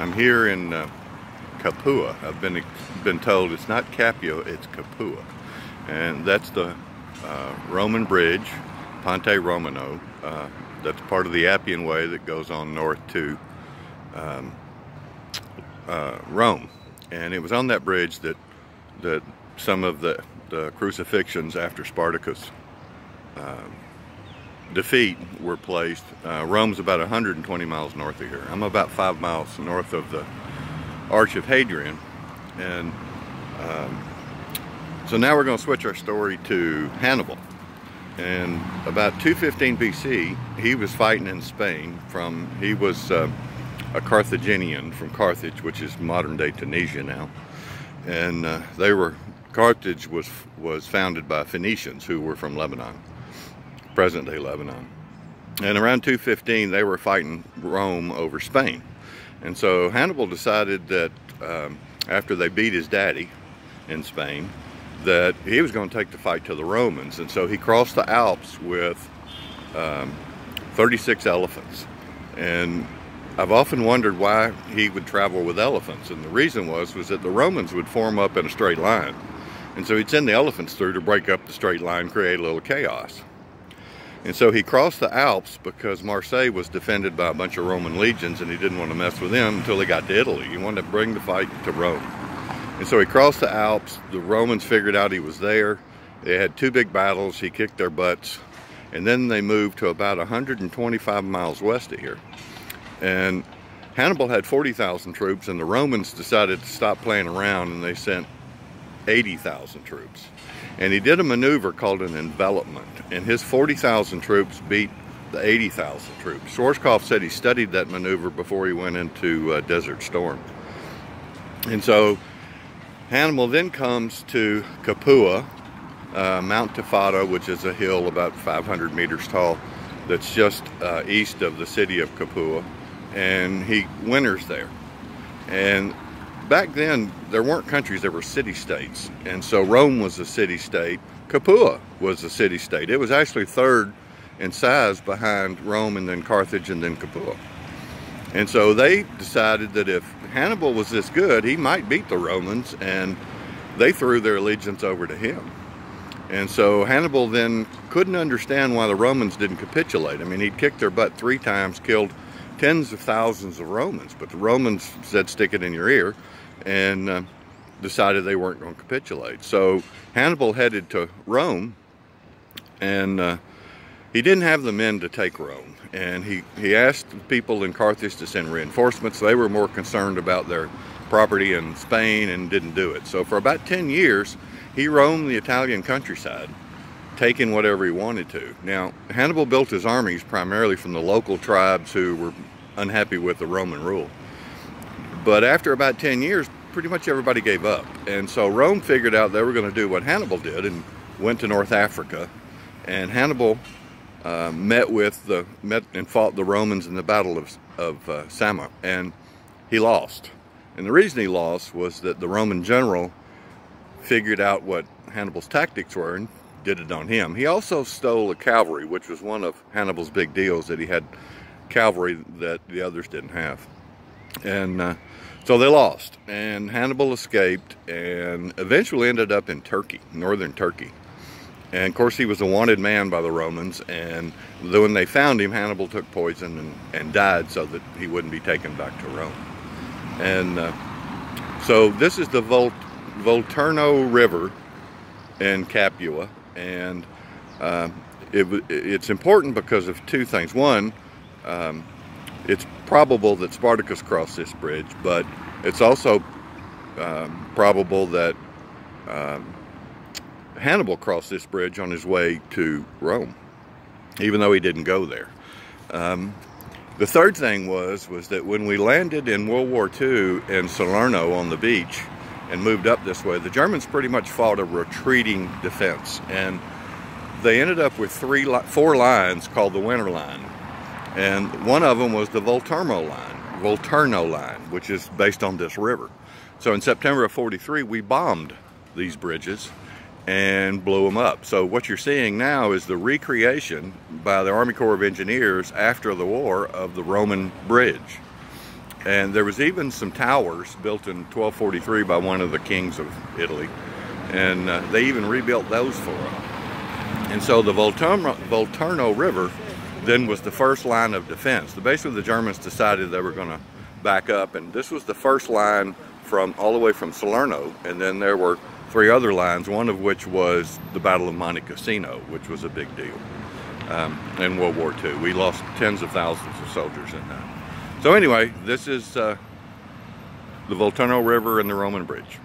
I'm here in Capua. I've been told it's not Capua, it's Capua, and that's the Roman bridge, Ponte Romano. That's part of the Appian way that goes on north to Rome. And it was on that bridge that some of the crucifixions after Spartacus defeat were placed. Rome's about 120 miles north of here. I'm about 5 miles north of the Arch of Hadrian, and so now we're going to switch our story to Hannibal. And about 215 BC, he was fighting in Spain. He was a Carthaginian from Carthage, which is modern-day Tunisia now, and Carthage was founded by Phoenicians who were from Lebanon, present-day Lebanon. And around 215, they were fighting Rome over Spain. And so Hannibal decided that after they beat his daddy in Spain, that he was going to take the fight to the Romans. And so he crossed the Alps with 36 elephants. And I've often wondered why he would travel with elephants. And the reason was that the Romans would form up in a straight line. And so he'd send the elephants through to break up the straight line, create a little chaos. And so he crossed the Alps because Marseille was defended by a bunch of Roman legions, and he didn't want to mess with them until he got to Italy. He wanted to bring the fight to Rome. And so he crossed the Alps. The Romans figured out he was there. They had 2 big battles. He kicked their butts. And then they moved to about 125 miles west of here. And Hannibal had 40,000 troops, and the Romans decided to stop playing around, and they sent 80,000 troops. And he did a maneuver called an envelopment, and his 40,000 troops beat the 80,000 troops. Schwarzkopf said he studied that maneuver before he went into Desert Storm. And so Hannibal then comes to Capua, Mount Tifata, which is a hill about 500 meters tall that's just east of the city of Capua, and he winters there. And back then, there weren't countries, there were city-states. And so Rome was a city-state. Capua was a city-state. It was actually third in size behind Rome, and then Carthage, and then Capua. And so they decided that if Hannibal was this good, he might beat the Romans, and they threw their allegiance over to him. And so Hannibal then couldn't understand why the Romans didn't capitulate. I mean, he'd kicked their butt 3 times, killed tens of thousands of Romans, but the Romans said, stick it in your ear, and decided they weren't going to capitulate. So Hannibal headed to Rome, and he didn't have the men to take Rome. And he asked the people in Carthage to send reinforcements. They were more concerned about their property in Spain and didn't do it. So for about 10 years, he roamed the Italian countryside, taking whatever he wanted to. Now, Hannibal built his armies primarily from the local tribes who were unhappy with the Roman rule. But after about 10 years, pretty much everybody gave up. And so Rome figured out they were going to do what Hannibal did and went to North Africa. And Hannibal met and fought the Romans in the Battle of Sama, and he lost. And the reason he lost was that the Roman general figured out what Hannibal's tactics were and did it on him. He also stole a cavalry, which was one of Hannibal's big deals, that he had cavalry that the others didn't have. And so they lost, and Hannibal escaped and eventually ended up in Turkey, northern Turkey. And of course he was a wanted man by the Romans, and when they found him, Hannibal took poison and died so that he wouldn't be taken back to Rome. And so this is the Volturno River in Capua, and it's important because of 2 things. One, it's probable that Spartacus crossed this bridge, but it's also probable that Hannibal crossed this bridge on his way to Rome, even though he didn't go there. The third thing was that when we landed in World War II in Salerno on the beach and moved up this way, the Germans pretty much fought a retreating defense, and they ended up with 4 lines called the Winter Line. And one of them was the Volturno line, which is based on this river. So in September of '43, we bombed these bridges and blew them up. So what you're seeing now is the recreation by the Army Corps of Engineers after the war of the Roman bridge. And there was even some towers built in 1243 by one of the kings of Italy. And they even rebuilt those for them. And so the Volturno River then was the first line of defense. Basically, the Germans decided they were going to back up, and this was the first line from all the way from Salerno, and then there were 3 other lines, one of which was the Battle of Monte Cassino, which was a big deal in World War II. We lost tens of thousands of soldiers in that. So anyway, this is the Volturno River and the Roman Bridge.